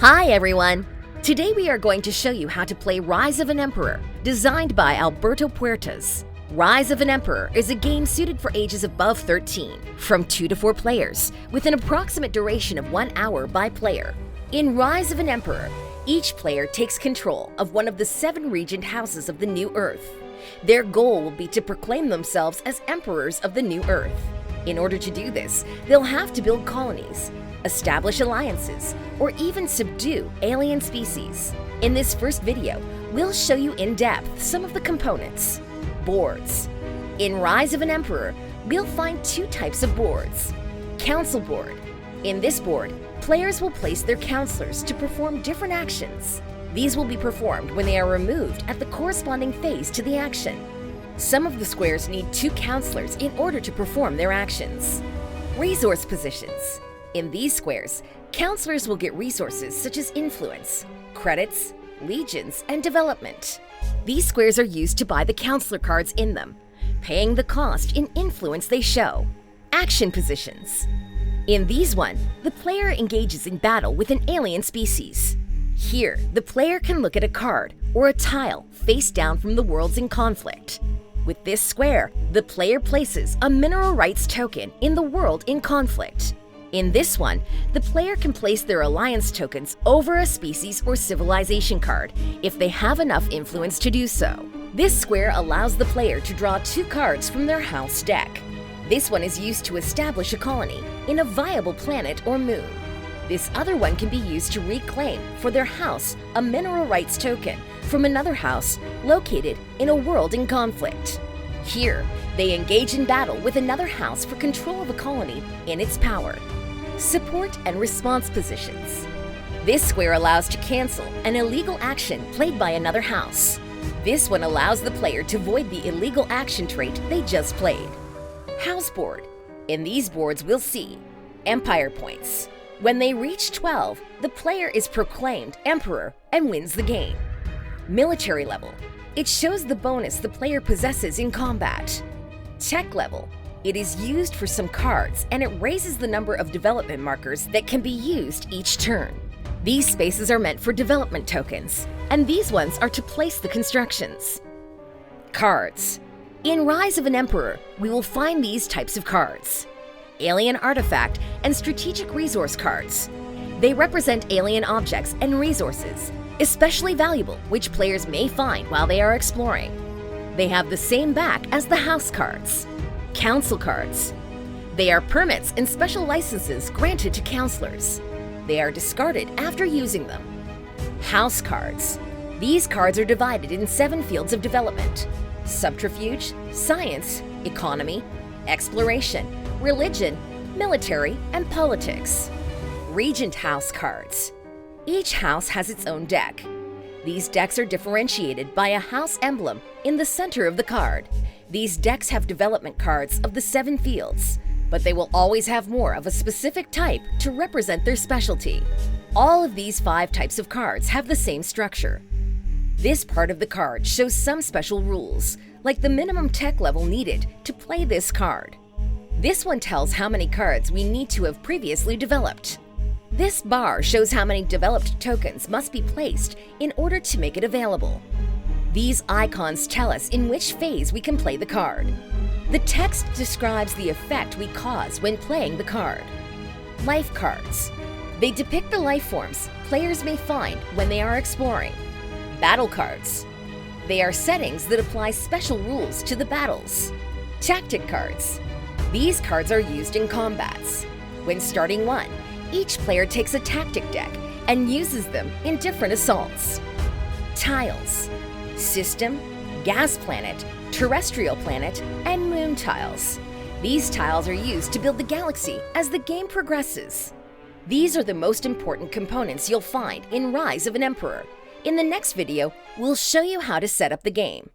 Hi everyone! Today we are going to show you how to play Rise of an Emperor, designed by Alberto Puertas. Rise of an Emperor is a game suited for ages above 13, from 2 to 4 players, with an approximate duration of 1 hour by player. In Rise of an Emperor, each player takes control of one of the 7 regent houses of the New Earth. Their goal will be to proclaim themselves as emperors of the New Earth. In order to do this, they'll have to build colonies, establish alliances, or even subdue alien species. In this first video, we'll show you in depth some of the components. Boards. In Rise of an Emperor, we'll find 2 types of boards. Council board. In this board, players will place their counselors to perform different actions. These will be performed when they are removed at the corresponding phase to the action. Some of the squares need 2 counselors in order to perform their actions. Resource positions. In these squares, counselors will get resources such as influence, credits, legions, and development. These squares are used to buy the counselor cards in them, paying the cost in influence they show. Action positions. In these one, the player engages in battle with an alien species. Here, the player can look at a card or a tile face down from the worlds in conflict. With this square, the player places a mineral rights token in the world in conflict. In this one, the player can place their alliance tokens over a species or civilization card if they have enough influence to do so. This square allows the player to draw 2 cards from their house deck. This one is used to establish a colony in a viable planet or moon. This other one can be used to reclaim for their house a mineral rights token from another house located in a world in conflict. Here, they engage in battle with another house for control of a colony in its power. Support and response positions. This square allows to cancel an illegal action played by another house. This one allows the player to void the illegal action trait they just played. House board. In these boards we'll see Empire points. When they reach 12, the player is proclaimed emperor and wins the game. Military level. It shows the bonus the player possesses in combat. Tech level. It is used for some cards, and it raises the number of development markers that can be used each turn. These spaces are meant for development tokens, and these ones are to place the constructions. Cards. In Rise of an Emperor, we will find these types of cards. Alien artifact and strategic resource cards. They represent alien objects and resources, especially valuable, which players may find while they are exploring. They have the same back as the house cards. Council cards. They are permits and special licenses granted to counselors. They are discarded after using them. House cards. These cards are divided in 7 fields of development: subterfuge, science, economy, exploration, religion, military, and politics. Regent house cards. Each house has its own deck. These decks are differentiated by a house emblem in the center of the card. These decks have development cards of the 7 fields, but they will always have more of a specific type to represent their specialty. All of these 5 types of cards have the same structure. This part of the card shows some special rules, like the minimum tech level needed to play this card. This one tells how many cards we need to have previously developed. This bar shows how many developed tokens must be placed in order to make it available. These icons tell us in which phase we can play the card. The text describes the effect we cause when playing the card. Life cards. They depict the life forms players may find when they are exploring. Battle cards. They are settings that apply special rules to the battles. Tactic cards. These cards are used in combats. When starting one, each player takes a tactic deck and uses them in different assaults. Tiles. System, gas planet, terrestrial planet, and moon tiles. These tiles are used to build the galaxy as the game progresses. These are the most important components you'll find in Rise of an Emperor. In the next video, we'll show you how to set up the game.